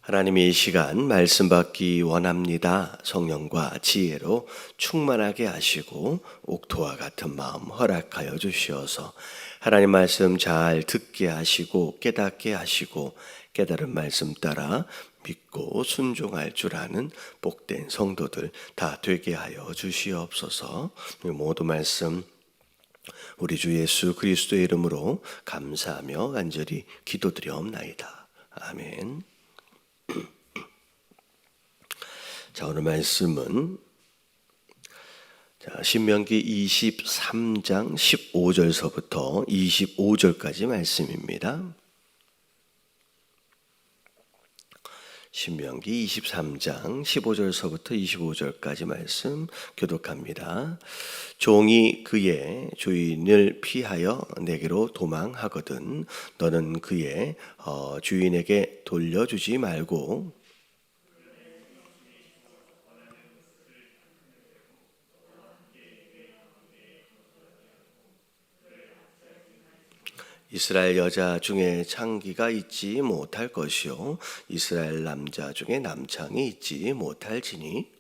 하나님이 이 시간 말씀 받기 원합니다. 성령과 지혜로 충만하게 하시고 옥토와 같은 마음 허락하여 주시어서 하나님 말씀 잘 듣게 하시고 깨닫게 하시고 깨달은 말씀 따라 믿고 순종할 줄 아는 복된 성도들 다 되게 하여 주시옵소서. 모든 말씀 우리 주 예수 그리스도의 이름으로 감사하며 간절히 기도드리옵나이다. 아멘. 자, 오늘 말씀은 신명기 23장 15절서부터 25절까지 말씀입니다. 신명기 23장 15절서부터 25절까지 말씀 교독합니다. 종이 그의 주인을 피하여 내게로 도망하거든 너는 그의 주인에게 돌려주지 말고 이스라엘 여자 중에 창기가 있지 못할 것이요 이스라엘 남자 중에 남창이 있지 못할지니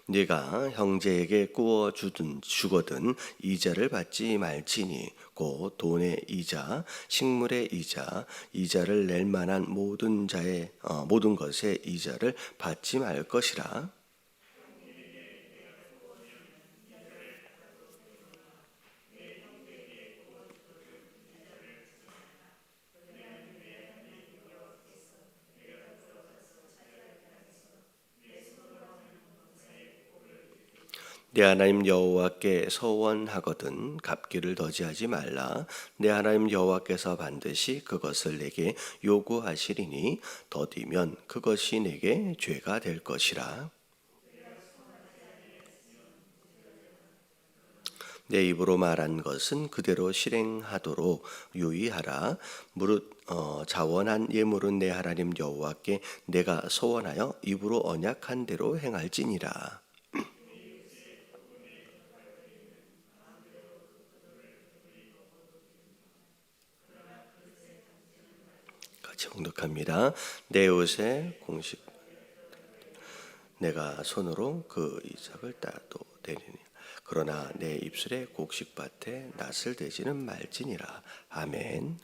네가 형제에게 구워 주거든 이자를 받지 말지니 곧 돈의 이자, 식물의 이자, 이자를 낼 만한 모든 것의 이자를 받지 말 것이라. 내 하나님 여호와께 서원하거든 갚기를 더디하지 말라. 내 하나님 여호와께서 반드시 그것을 내게 요구하시리니 더디면 그것이 내게 죄가 될 것이라. 내 입으로 말한 것은 그대로 실행하도록 유의하라. 무릇 자원한 예물은 내 하나님 여호와께 내가 서원하여 입으로 언약한 대로 행할지니라. 같이 봉독합니다. 내 옷에 공식 내가 손으로 그 이삭을 따도 되리니 그러나 내 입술에 곡식밭에 낫을 대지는 말지니라. 아멘.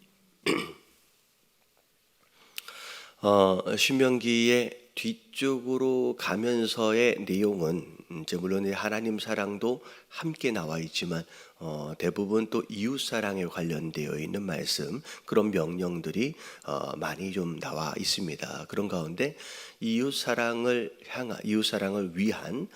신명기의 뒤쪽으로 가면서의 내용은 이제 물론 하나님 사랑도 함께 나와 있지만 대부분 또 이웃 사랑에 관련되어 있는 말씀 그런 명령들이 많이 좀 나와 있습니다. 그런 가운데 이웃 사랑을 위한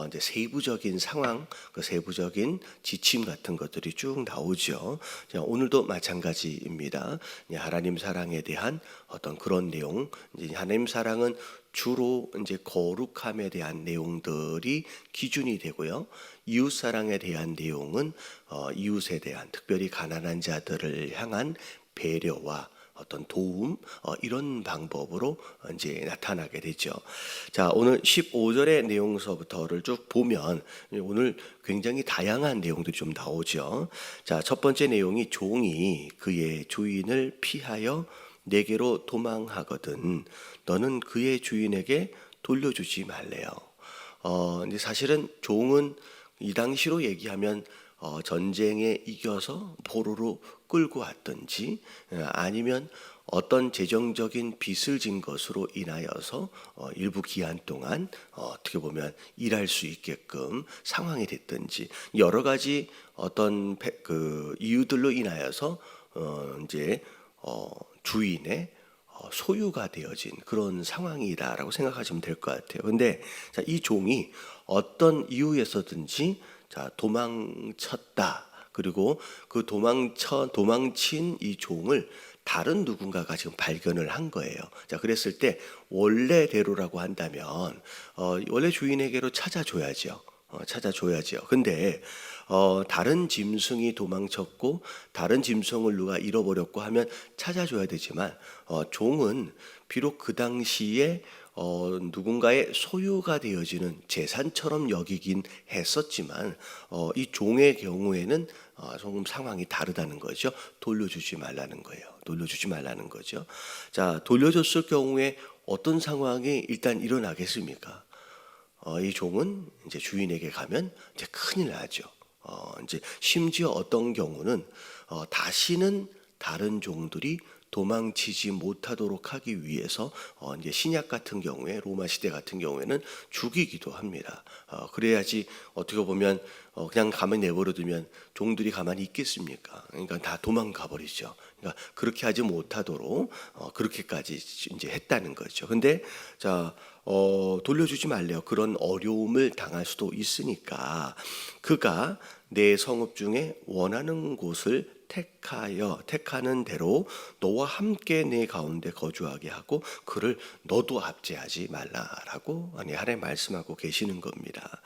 이제 세부적인 상황, 그 세부적인 지침 같은 것들이 쭉 나오죠. 오늘도 마찬가지입니다. 하나님 사랑에 대한 어떤 그런 내용, 이제 하나님 사랑은 주로 이제 거룩함에 대한 내용들이 기준이 되고요. 이웃 사랑에 대한 내용은 이웃에 대한 특별히 가난한 자들을 향한 배려와 어떤 도움 이런 방법으로 이제 나타나게 되죠. 자, 오늘 15절의 내용서부터를 쭉 보면 오늘 굉장히 다양한 내용들이 좀 나오죠. 자, 첫 번째 내용이 종이 그의 주인을 피하여 내게로 도망하거든 너는 그의 주인에게 돌려주지 말래요. 이제 사실은 종은 이 당시로 얘기하면 전쟁에 이겨서 포로로 끌고 왔든지 아니면 어떤 재정적인 빚을 진 것으로 인하여서 일부 기한 동안 어떻게 보면 일할 수 있게끔 상황이 됐든지 여러 가지 어떤 그 이유들로 인하여서 이제 주인의 소유가 되어진 그런 상황이다라고 생각하시면 될 것 같아요. 근데 이 종이 어떤 이유에서든지 도망쳤다. 그리고 그 도망친 이 종을 다른 누군가가 지금 발견을 한 거예요. 자, 그랬을 때 원래대로라고 한다면 원래 주인에게로 찾아줘야죠. 근데 다른 짐승이 도망쳤고 다른 짐승을 누가 잃어버렸고 하면 찾아줘야 되지만 종은 비록 그 당시에 누군가의 소유가 되어지는 재산처럼 여기긴 했었지만 이 종의 경우에는 조금 상황이 다르다는 거죠. 돌려주지 말라는 거예요. 돌려주지 말라는 거죠. 자, 돌려줬을 경우에 어떤 상황이 일단 일어나겠습니까? 이 종은 이제 주인에게 가면 이제 큰일 나죠. 이제 심지어 어떤 경우는 다시는 다른 종들이 도망치지 못하도록 하기 위해서 이제 신약 같은 경우에 로마 시대 같은 경우에는 죽이기도 합니다. 그래야지 어떻게 보면 그냥 가만히 내버려두면 종들이 가만히 있겠습니까? 그러니까 다 도망가 버리죠. 그러니까 그렇게 하지 못하도록 그렇게까지 이제 했다는 거죠. 근데 자 돌려주지 말래요. 그런 어려움을 당할 수도 있으니까 그가 내 성읍 중에 원하는 곳을 택하는 대로 너와 함께 내 가운데 거주하게 하고 그를 너도 압제하지 말라라고 하나님 말씀하고 계시는 겁니다.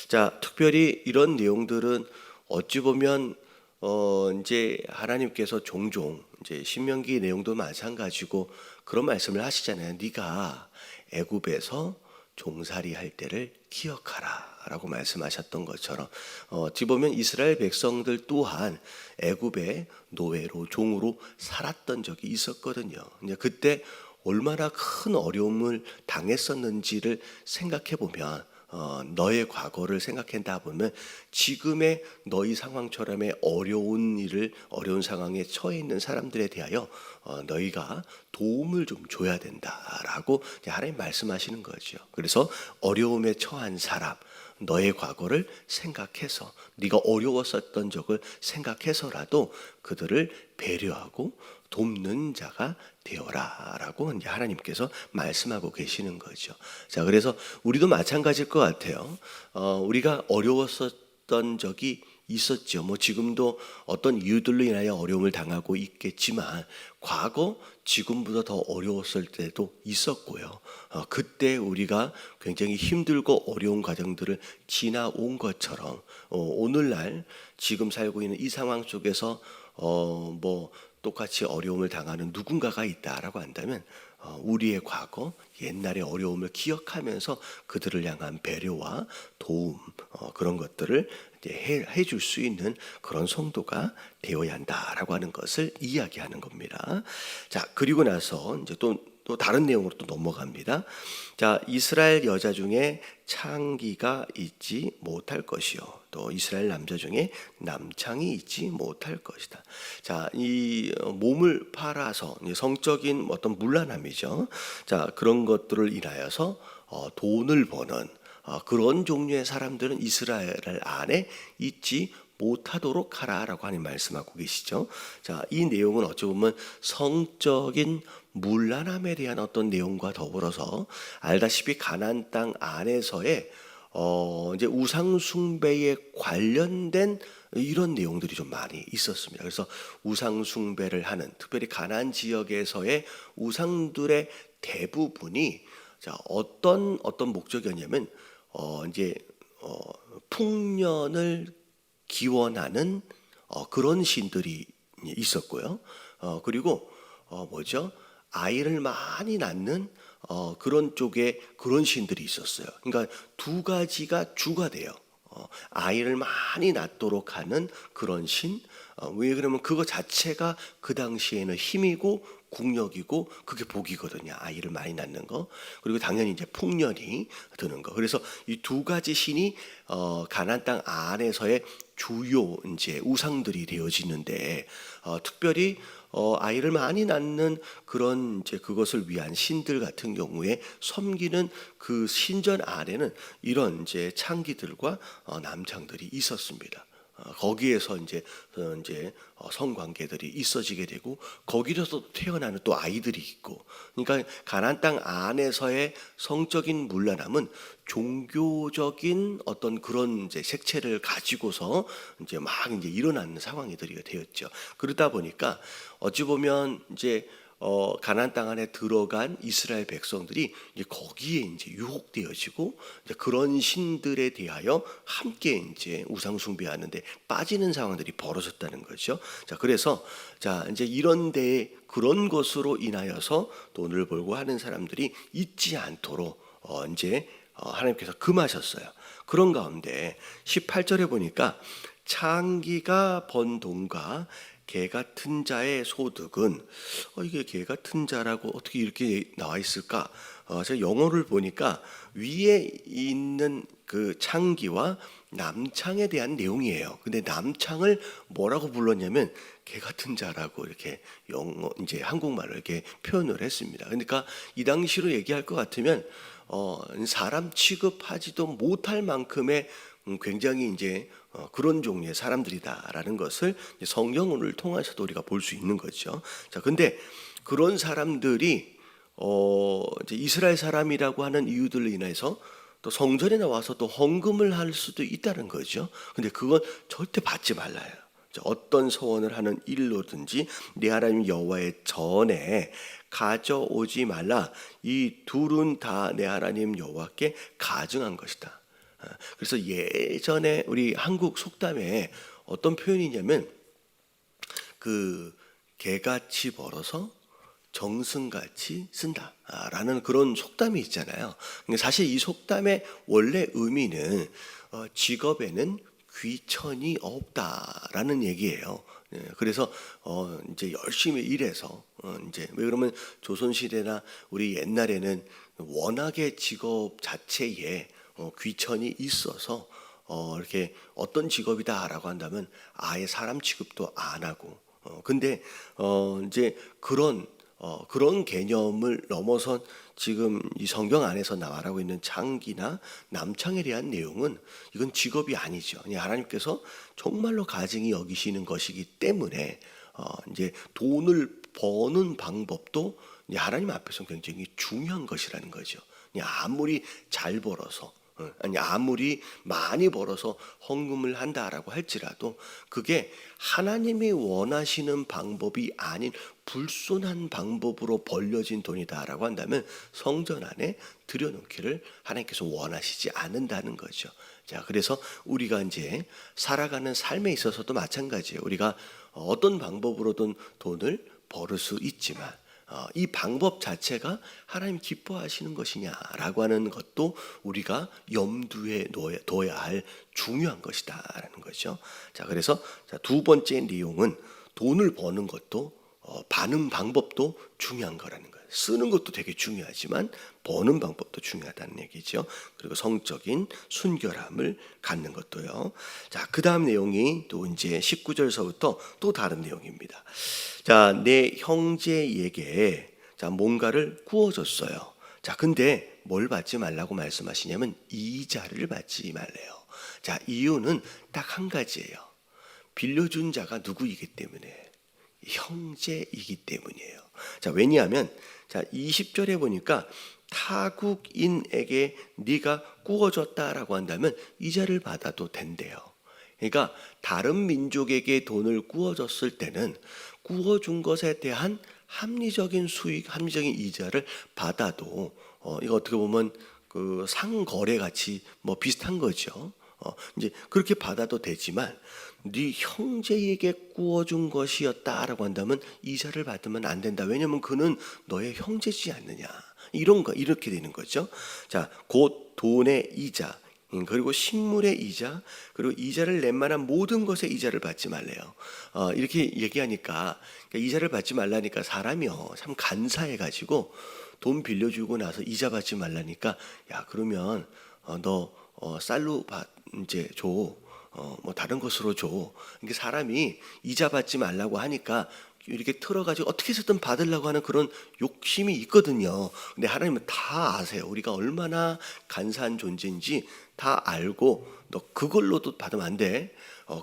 자, 특별히 이런 내용들은 어찌 보면 이제 하나님께서 종종 이제 신명기 내용도 마찬가지고 그런 말씀을 하시잖아요. 네가 애굽에서 종살이 할 때를 기억하라 라고 말씀하셨던 것처럼 어찌 보면 이스라엘 백성들 또한 애굽의 노예로 종으로 살았던 적이 있었거든요. 이제 그때 얼마나 큰 어려움을 당했었는지를 생각해 보면 너의 과거를 생각한다 보면 지금의 너희 상황처럼의 어려운 상황에 처해 있는 사람들에 대하여 너희가 도움을 좀 줘야 된다라고 하나님 말씀하시는 거죠. 그래서 어려움에 처한 사람, 너의 과거를 생각해서 네가 어려웠었던 적을 생각해서라도 그들을 배려하고 돕는 자가 되어라라고 이제 하나님께서 말씀하고 계시는 거죠. 자, 그래서 우리도 마찬가지일 것 같아요. 우리가 어려웠었던 적이 있었죠. 뭐 지금도 어떤 이유들로 인하여 어려움을 당하고 있겠지만 과거 지금보다 더 어려웠을 때도 있었고요. 그때 우리가 굉장히 힘들고 어려운 과정들을 지나온 것처럼 오늘날 지금 살고 있는 이 상황 속에서 뭐 똑같이 어려움을 당하는 누군가가 있다라고 한다면 우리의 과거 옛날의 어려움을 기억하면서 그들을 향한 배려와 도움 그런 것들을 해줄 수 있는 그런 성도가 되어야 한다라고 하는 것을 이야기하는 겁니다. 자, 그리고 나서 이제 또 다른 내용으로 또 넘어갑니다. 자, 이스라엘 여자 중에 창기가 있지 못할 것이요, 또 이스라엘 남자 중에 남창이 있지 못할 것이다. 자, 이 몸을 팔아서 성적인 어떤 문란함이죠. 자, 그런 것들을 인하여서 돈을 버는 그런 종류의 사람들은 이스라엘 안에 있지 못하도록 하라라고 하는 말씀하고 계시죠. 자, 이 내용은 어찌 보면 성적인 문란함에 대한 어떤 내용과 더불어서 알다시피 가나안 땅 안에서의 이제 우상 숭배에 관련된 이런 내용들이 좀 많이 있었습니다. 그래서 우상 숭배를 하는 특별히 가나안 지역에서의 우상들의 대부분이 자, 어떤 목적이었냐면 이제 풍년을 기원하는 그런 신들이 있었고요. 그리고 뭐죠? 아이를 많이 낳는 그런 쪽에 그런 신들이 있었어요. 그러니까 두 가지가 주가 돼요. 아이를 많이 낳도록 하는 그런 신. 왜 그러면 그거 자체가 그 당시에는 힘이고 국력이고 그게 복이거든요. 아이를 많이 낳는 거. 그리고 당연히 이제 풍년이 드는 거. 그래서 이 두 가지 신이 가나안 땅 안에서의 주요 이제 우상들이 되어지는데 특별히 아이를 많이 낳는 그런 이제 그것을 위한 신들 같은 경우에 섬기는 그 신전 안에는 이런 이제 창기들과 남창들이 있었습니다. 거기에서 이제 성관계들이 있어지게 되고 거기서 태어나는 또 아이들이 있고, 그러니까 가나안 땅 안에서의 성적인 문란함은 종교적인 어떤 그런 이제 색채를 가지고서 이제 막 이제 일어나는 상황이 되었죠. 그러다 보니까 어찌 보면 이제 가나안 땅 안에 들어간 이스라엘 백성들이 이제 거기에 이제 유혹되어지고 이제 그런 신들에 대하여 함께 이제 우상 숭배하는데 빠지는 상황들이 벌어졌다는 거죠. 자, 그래서 자, 이제 이런 데에 그런 것으로 인하여서 돈을 벌고 하는 사람들이 있지 않도록 이제 하나님께서 금하셨어요. 그런 가운데 18절에 보니까 창기가 번 돈과 개 같은 자의 소득은 이게 개 같은 자라고 어떻게 이렇게 나와 있을까? 제가 영어를 보니까 위에 있는 그 창기와 남창에 대한 내용이에요. 근데 남창을 뭐라고 불렀냐면 개 같은 자라고 이렇게 영어 이제 한국말로 이렇게 표현을 했습니다. 그러니까 이 당시로 얘기할 것 같으면 사람 취급하지도 못할 만큼의 굉장히 이제 그런 종류의 사람들이다라는 것을 성경을 통해서도 우리가 볼 수 있는 거죠. 자, 근데 그런 사람들이 이제 이스라엘 사람이라고 하는 이유들로 인해서 또 성전에 나와서 또 헌금을 할 수도 있다는 거죠. 근데 그건 절대 받지 말라요. 어떤 서원을 하는 일로든지 네 하나님 여호와의 전에 가져오지 말라. 이 둘은 다 내 하나님 여호와께 가증한 것이다. 그래서 예전에 우리 한국 속담에 어떤 표현이냐면 그 개같이 벌어서 정승같이 쓴다라는 그런 속담이 있잖아요. 사실 이 속담의 원래 의미는 직업에는 귀천이 없다라는 얘기예요. 그래서 이제 열심히 일해서 이제 왜 그러면 조선시대나 우리 옛날에는 워낙에 직업 자체에 귀천이 있어서 이렇게 어떤 직업이다라고 한다면 아예 사람 취급도 안 하고 근데 이제 그런 개념을 넘어선 지금 이 성경 안에서 말하고 있는 창기나 남창에 대한 내용은 이건 직업이 아니죠. 그냥 하나님께서 정말로 가증히 여기시는 것이기 때문에 이제 돈을 버는 방법도 이제 하나님 앞에서 굉장히 중요한 것이라는 거죠. 그냥 아무리 잘 벌어서 아니 아무리 많이 벌어서 헌금을 한다라고 할지라도 그게 하나님이 원하시는 방법이 아닌 불순한 방법으로 벌려진 돈이다라고 한다면 성전 안에 들여놓기를 하나님께서 원하시지 않는다는 거죠. 자, 그래서 우리가 이제 살아가는 삶에 있어서도 마찬가지예요. 우리가 어떤 방법으로든 돈을 벌을 수 있지만 이 방법 자체가 하나님 기뻐하시는 것이냐라고 하는 것도 우리가 염두에 둬야 할 중요한 것이다라는 거죠. 자, 그래서 두 번째 내용은 돈을 버는 것도 버는 방법도 중요한 거라는 거예요. 쓰는 것도 되게 중요하지만 버는 방법도 중요하다는 얘기죠. 그리고 성적인 순결함을 갖는 것도요. 자, 그 다음 내용이 또 이제 19절서부터 또 다른 내용입니다. 자, 내 형제에게 뭔가를 구워줬어요. 자, 근데 뭘 받지 말라고 말씀하시냐면 이자를 받지 말래요. 자, 이유는 딱 한 가지예요. 빌려준 자가 누구이기 때문에 형제이기 때문이에요. 자, 왜냐하면 자, 20절에 보니까 타국인에게 네가 구워줬다라고 한다면 이자를 받아도 된대요. 그러니까 다른 민족에게 돈을 구워줬을 때는 구워준 것에 대한 합리적인 수익, 합리적인 이자를 받아도 이거 어떻게 보면 그 상거래 같이 뭐 비슷한 거죠. 이제 그렇게 받아도 되지만 네 형제에게 구워준 것이었다라고 한다면 이자를 받으면 안 된다. 왜냐하면 그는 너의 형제지 않느냐. 이런 거 이렇게 되는 거죠. 자, 곧 돈의 이자 그리고 식물의 이자 그리고 이자를 낼 만한 모든 것의 이자를 받지 말래요. 이렇게 얘기하니까 그러니까 이자를 받지 말라니까 사람이요 참 간사해가지고 돈 빌려주고 나서 이자 받지 말라니까 야 그러면 너 쌀로 이제 줘. 뭐 다른 것으로 줘. 이게 사람이 이자 받지 말라고 하니까 이렇게 틀어가지고 어떻게 해서든 받으려고 하는 그런 욕심이 있거든요. 근데 하나님은 다 아세요. 우리가 얼마나 간사한 존재인지 다 알고 너 그걸로도 받으면 안 돼.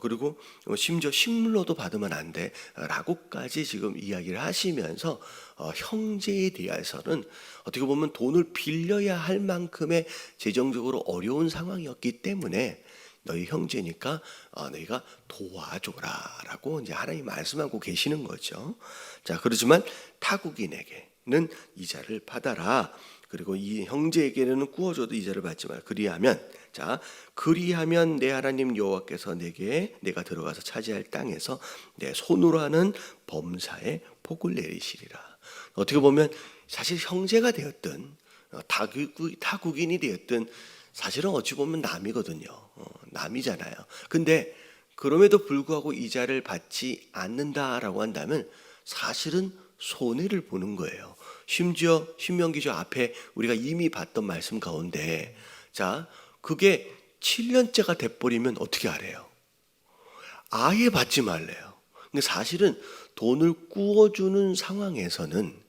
그리고 심지어 식물로도 받으면 안 돼. 라고까지 지금 이야기를 하시면서 형제에 대해서는 어떻게 보면 돈을 빌려야 할 만큼의 재정적으로 어려운 상황이었기 때문에 너희 형제니까 너희가 도와줘라라고 이제 하나님 말씀하고 계시는 거죠. 자, 그렇지만 타국인에게는 이자를 받아라. 그리고 이 형제에게는 구워줘도 이자를 받지 마라. 그리하면 내 하나님 여호와께서 내게 내가 들어가서 차지할 땅에서 내 손으로 하는 범사에 복을 내리시리라. 어떻게 보면 사실 형제가 되었든 타국인이 되었든 사실은 어찌 보면 남이거든요. 남이잖아요. 근데 그럼에도 불구하고 이자를 받지 않는다라고 한다면 사실은 손해를 보는 거예요. 심지어 신명기죠 앞에 우리가 이미 봤던 말씀 가운데 그게 7년째가 돼버리면 어떻게 하래요? 아예 받지 말래요. 근데 사실은 돈을 구워주는 상황에서는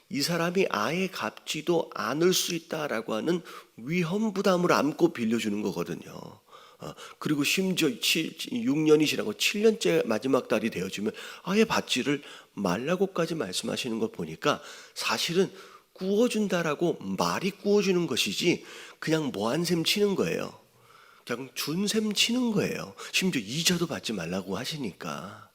이 사람이 아예 갚지도 않을 수 있다라고 하는 위험 부담을 안고 빌려주는 거거든요. 그리고 심지어 6년이 지나고 7년째 마지막 달이 되어지면 아예 받지를 말라고까지 말씀하시는 걸 보니까 사실은 구워준다라고 말이 구워주는 것이지 그냥 뭐한 셈 치는 거예요. 그냥 준 셈 치는 거예요. 심지어 이자도 받지 말라고 하시니까.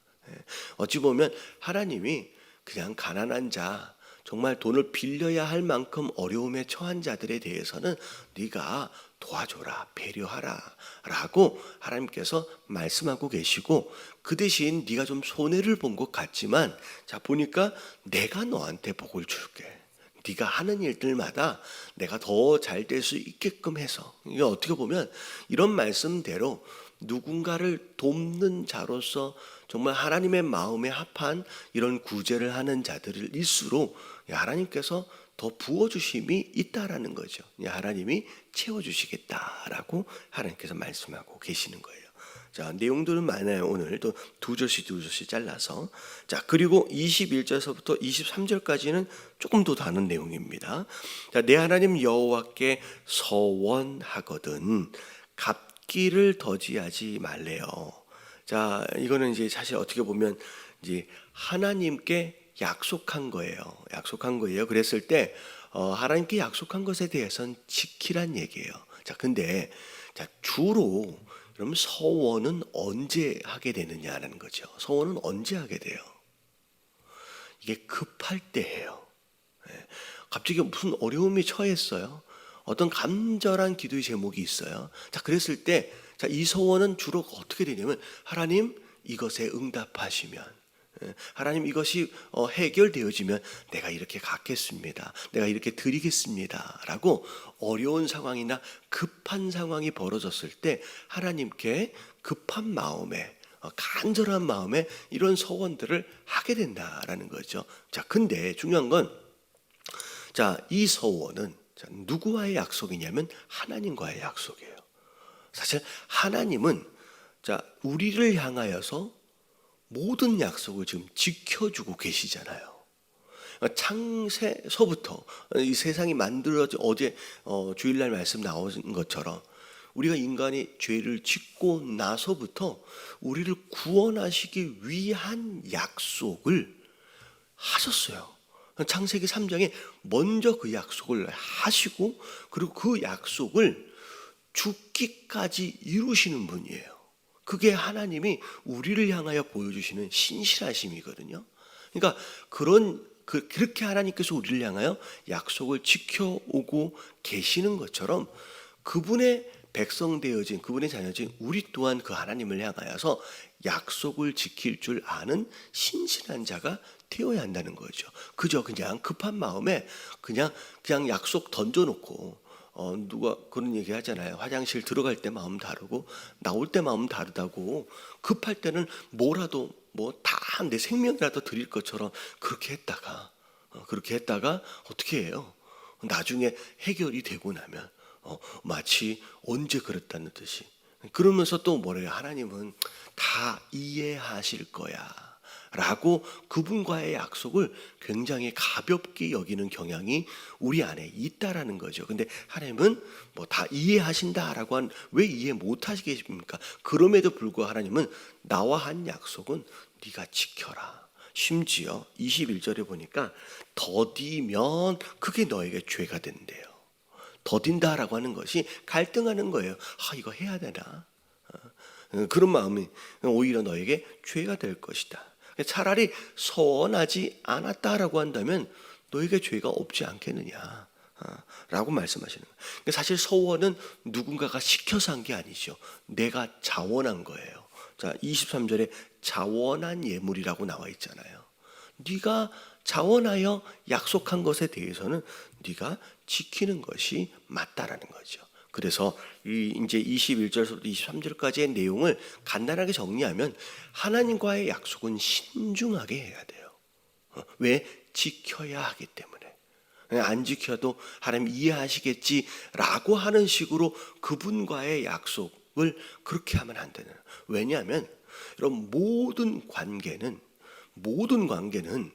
어찌 보면 하나님이 그냥 가난한 자, 정말 돈을 빌려야 할 만큼 어려움에 처한 자들에 대해서는 네가 도와줘라, 배려하라 라고 하나님께서 말씀하고 계시고, 그 대신 네가 좀 손해를 본 것 같지만 보니까 내가 너한테 복을 줄게. 네가 하는 일들마다 내가 더 잘 될 수 있게끔 해서, 이게 어떻게 보면 이런 말씀대로 누군가를 돕는 자로서 정말 하나님의 마음에 합한 이런 구제를 하는 자들일수록 하나님께서 더 부어주심이 있다라는 거죠. 하나님이 채워주시겠다라고 하나님께서 말씀하고 계시는 거예요. 내용들은 많아요. 오늘 또 두 절씩 잘라서. 그리고 21절서부터 23절까지는 조금 더 다른 내용입니다. 내 하나님 여호와께 서원하거든 갚기를 더디하지 말래요. 이거는 이제 사실 어떻게 보면 이제 하나님께 약속한 거예요. 그랬을 때 하나님께 약속한 것에 대해서는 지키란 얘기예요. 근데 주로 그럼 서원은 언제 하게 되느냐라는 거죠. 서원은 언제 하게 돼요? 이게 급할 때 해요. 갑자기 무슨 어려움이 처했어요. 어떤 간절한 기도의 제목이 있어요. 그랬을 때 이 서원은 주로 어떻게 되냐면, 하나님 이것에 응답하시면, 하나님 이것이 해결되어지면 내가 이렇게 갚겠습니다, 내가 이렇게 드리겠습니다 라고 어려운 상황이나 급한 상황이 벌어졌을 때 하나님께 급한 마음에, 간절한 마음에 이런 서원들을 하게 된다라는 거죠. 근데 중요한 건 이 서원은 누구와의 약속이냐면 하나님과의 약속이에요. 사실 하나님은 우리를 향하여서 모든 약속을 지금 지켜주고 계시잖아요. 창세서부터 이 세상이 만들어져, 어제 주일날 말씀 나온 것처럼 우리가 인간이 죄를 짓고 나서부터 우리를 구원하시기 위한 약속을 하셨어요. 창세기 3장에 먼저 그 약속을 하시고, 그리고 그 약속을 죽기까지 이루시는 분이에요. 그게 하나님이 우리를 향하여 보여주시는 신실하심이거든요. 그러니까 그렇게 하나님께서 우리를 향하여 약속을 지켜오고 계시는 것처럼 그분의 백성 되어진, 그분의 자녀진 우리 또한 그 하나님을 향하여서 약속을 지킬 줄 아는 신실한 자가 되어야 한다는 거죠. 그저 그냥 급한 마음에 그냥 약속 던져놓고, 누가 그런 얘기 하잖아요. 화장실 들어갈 때 마음 다르고 나올 때 마음 다르다고. 급할 때는 뭐라도 다 내 생명이라도 드릴 것처럼 그렇게 했다가 어떻게 해요? 나중에 해결이 되고 나면 마치 언제 그랬다는 듯이, 그러면서 또 뭐래요? 하나님은 다 이해하실 거야 라고 그분과의 약속을 굉장히 가볍게 여기는 경향이 우리 안에 있다라는 거죠. 근데 하나님은 다 이해하신다라고 왜 이해 못 하시겠습니까? 그럼에도 불구하고 하나님은 나와 한 약속은 네가 지켜라. 심지어 21절에 보니까 더디면 그게 너에게 죄가 된대요. 더딘다라고 하는 것이 갈등하는 거예요. 이거 해야 되나? 그런 마음이 오히려 너에게 죄가 될 것이다. 차라리 서원하지 않았다라고 한다면 너에게 죄가 없지 않겠느냐 라고 말씀하시는 거예요. 사실 서원은 누군가가 시켜서 한 게 아니죠. 내가 자원한 거예요. 자, 23절에 자원한 예물이라고 나와 있잖아요. 네가 자원하여 약속한 것에 대해서는 네가 지키는 것이 맞다라는 거죠. 그래서 이제 21절부터 23절까지의 내용을 간단하게 정리하면 하나님과의 약속은 신중하게 해야 돼요. 왜? 지켜야 하기 때문에. 안 지켜도 하나님 이해하시겠지라고 하는 식으로 그분과의 약속을 그렇게 하면 안 되는. 왜냐하면 여러분 모든 관계는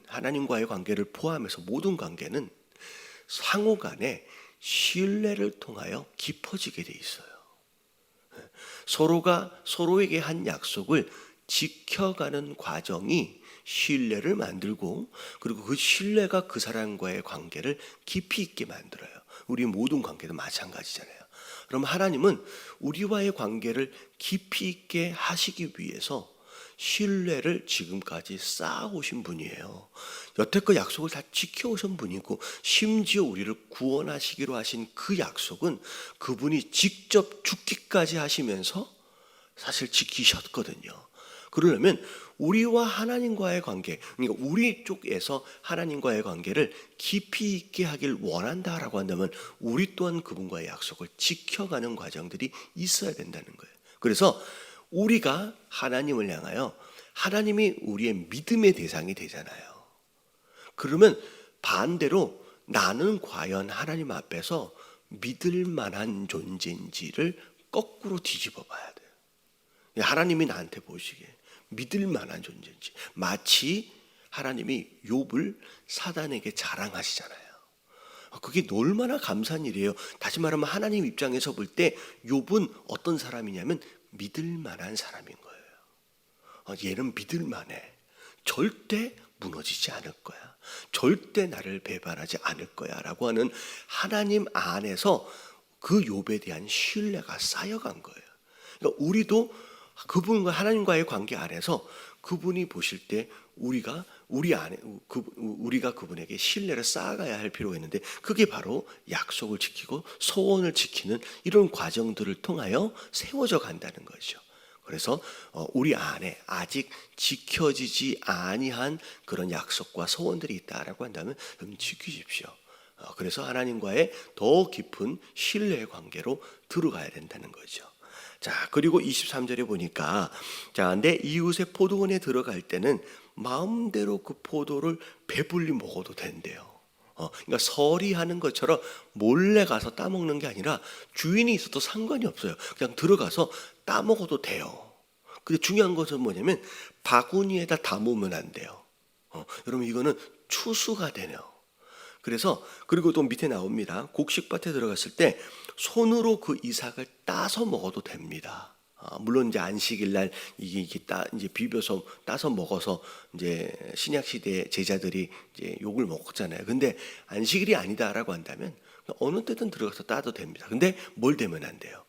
하나님과의 관계를 포함해서 모든 관계는 상호 간에 신뢰를 통하여 깊어지게 돼 있어요. 서로가 서로에게 한 약속을 지켜가는 과정이 신뢰를 만들고 그리고 그 신뢰가 그 사람과의 관계를 깊이 있게 만들어요. 우리 모든 관계도 마찬가지잖아요. 그럼 하나님은 우리와의 관계를 깊이 있게 하시기 위해서 신뢰를 지금까지 쌓아오신 분이에요. 여태껏 약속을 다 지켜오신 분이고 심지어 우리를 구원하시기로 하신 그 약속은 그분이 직접 죽기까지 하시면서 사실 지키셨거든요. 그러려면 우리와 하나님과의 관계, 그러니까 우리 쪽에서 하나님과의 관계를 깊이 있게 하길 원한다라고 한다면 우리 또한 그분과의 약속을 지켜가는 과정들이 있어야 된다는 거예요. 그래서 우리가 하나님을 향하여 하나님이 우리의 믿음의 대상이 되잖아요. 그러면 반대로 나는 과연 하나님 앞에서 믿을 만한 존재인지를 거꾸로 뒤집어 봐야 돼요. 하나님이 나한테 보시기에 믿을 만한 존재인지. 마치 하나님이 욥을 사단에게 자랑하시잖아요. 그게 얼마나 감사한 일이에요. 다시 말하면 하나님 입장에서 볼 때 욥은 어떤 사람이냐면 믿을 만한 사람인 거예요. 얘는 믿을 만해. 절대 무너지지 않을 거야. 절대 나를 배반하지 않을 거야 라고 하는 하나님 안에서 그 욥에 대한 신뢰가 쌓여간 거예요. 그러니까 우리도 그분과 하나님과의 관계 안에서 그분이 보실 때 우리가 그분에게 신뢰를 쌓아가야 할 필요가 있는데 그게 바로 약속을 지키고 소원을 지키는 이런 과정들을 통하여 세워져 간다는 거죠. 그래서 우리 안에 아직 지켜지지 아니한 그런 약속과 소원들이 있다라고 한다면 지키십시오. 그래서 하나님과의 더 깊은 신뢰의 관계로 들어가야 된다는 거죠. 자, 그리고 23절에 보니까 자, 내 이웃의 포도원에 들어갈 때는 마음대로 그 포도를 배불리 먹어도 된대요. 그러니까 서리 하는 것처럼 몰래 가서 따먹는 게 아니라 주인이 있어도 상관이 없어요. 그냥 들어가서 따먹어도 돼요. 근데 중요한 것은 뭐냐면 바구니에다 담으면 안 돼요. 여러분 이거는 추수가 되네요. 그래서 그리고 또 밑에 나옵니다. 곡식밭에 들어갔을 때 손으로 그 이삭을 따서 먹어도 됩니다. 물론 이제 안식일 날 이게 이제 비벼서 따서 먹어서 이제 신약 시대 제자들이 이제 욕을 먹었잖아요. 근데 안식일이 아니다라고 한다면 어느 때든 들어가서 따도 됩니다. 근데 뭘 대면 안 돼요.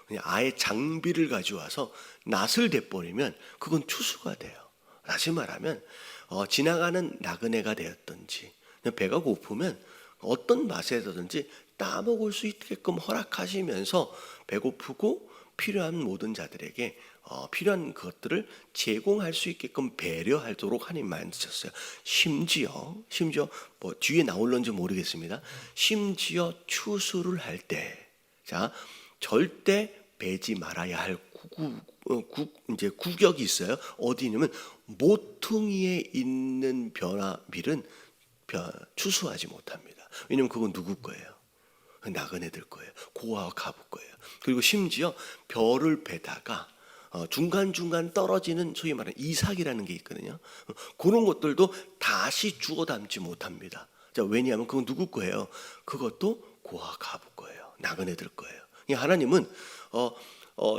그냥 아예 장비를 가져와서 낫을 대버리면 그건 추수가 돼요. 다시 말하면 지나가는 나그네가 되었든지 배가 고프면 어떤 맛에서든지 따먹을 수 있게끔 허락하시면서 배고프고 필요한 모든 자들에게 필요한 것들을 제공할 수 있게끔 배려하도록 하나님 만드셨어요. 심지어 뭐 뒤에 나올런지 모르겠습니다. 심지어 추수를 할 때, 자 절대 베지 말아야 할 이제 구역이 있어요. 어디냐면 모퉁이에 있는 벼나밀은 추수하지 못합니다. 왜냐면 그건 누구 거예요? 나그네들 거예요. 고아와 가부 거예요. 그리고 심지어 벼를 베다가 중간중간 떨어지는 소위 말하는 이삭이라는 게 있거든요. 그런 것들도 다시 주워 담지 못합니다. 자, 왜냐하면 그건 누구 거예요? 그것도 고아와 가부 거예요. 나그네들 거예요. 하나님은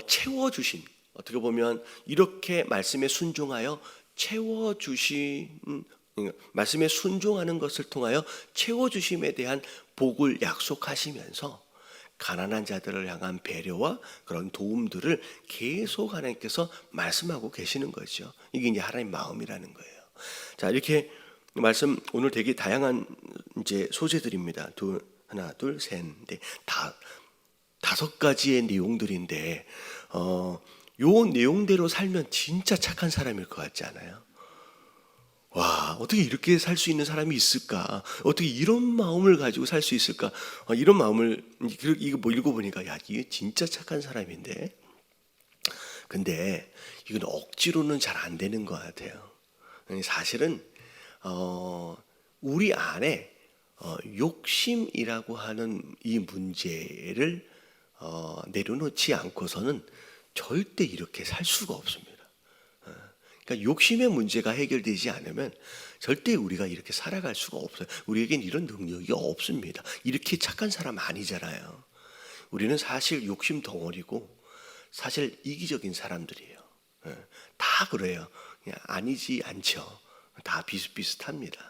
채워주신, 어떻게 보면 이렇게 말씀에 순종하여 채워주신, 말씀에 순종하는 것을 통하여 채워주심에 대한 복을 약속하시면서 가난한 자들을 향한 배려와 그런 도움들을 계속 하나님께서 말씀하고 계시는 거죠. 이게 이제 하나님 마음이라는 거예요. 자, 이렇게 말씀 오늘 되게 다양한 이제 소재들입니다. 하나, 둘, 셋, 넷, 다섯 가지의 내용들인데, 요 내용대로 살면 진짜 착한 사람일 것 같지 않아요? 와, 어떻게 이렇게 살 수 있는 사람이 있을까? 어떻게 이런 마음을 가지고 살 수 있을까? 이런 마음을 이거 뭐 읽어보니까 야, 이게 진짜 착한 사람인데. 근데 이건 억지로는 잘 안 되는 것 같아요. 사실은 우리 안에 욕심이라고 하는 이 문제를 내려놓지 않고서는 절대 이렇게 살 수가 없습니다. 그러니까 욕심의 문제가 해결되지 않으면 절대 우리가 이렇게 살아갈 수가 없어요. 우리에겐 이런 능력이 없습니다. 이렇게 착한 사람 아니잖아요. 우리는 사실 욕심 덩어리고 사실 이기적인 사람들이에요. 다 그래요. 그냥 아니지 않죠. 다 비슷비슷합니다.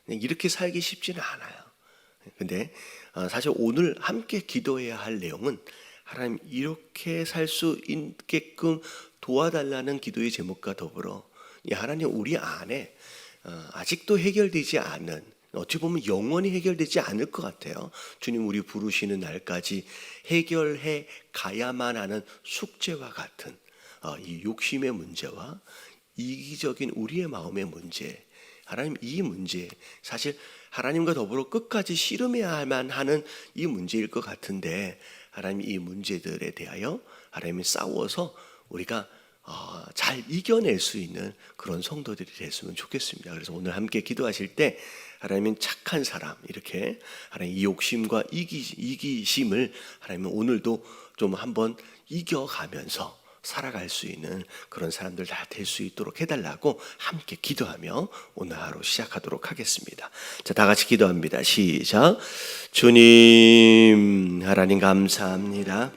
이렇게 살기 쉽지는 않아요. 근데 사실 오늘 함께 기도해야 할 내용은 하나님 이렇게 살 수 있게끔 도와달라는 기도의 제목과 더불어 하나님 우리 안에 아직도 해결되지 않은, 어찌 보면 영원히 해결되지 않을 것 같아요. 주님 우리 부르시는 날까지 해결해 가야만 하는 숙제와 같은 이 욕심의 문제와 이기적인 우리의 마음의 문제, 하나님 이 문제 사실 하나님과 더불어 끝까지 씨름해야만 하는 이 문제일 것 같은데, 하나님 이 문제들에 대하여 하나님이 싸워서 우리가 잘 이겨낼 수 있는 그런 성도들이 됐으면 좋겠습니다. 그래서 오늘 함께 기도하실 때 하나님은 착한 사람, 이렇게 하나님 이 욕심과 이기심을 하나님은 오늘도 좀 한번 이겨가면서 살아갈 수 있는 그런 사람들 다 될 수 있도록 해달라고 함께 기도하며 오늘 하루 시작하도록 하겠습니다. 자, 다 같이 기도합니다. 시작. 주님, 하나님 감사합니다.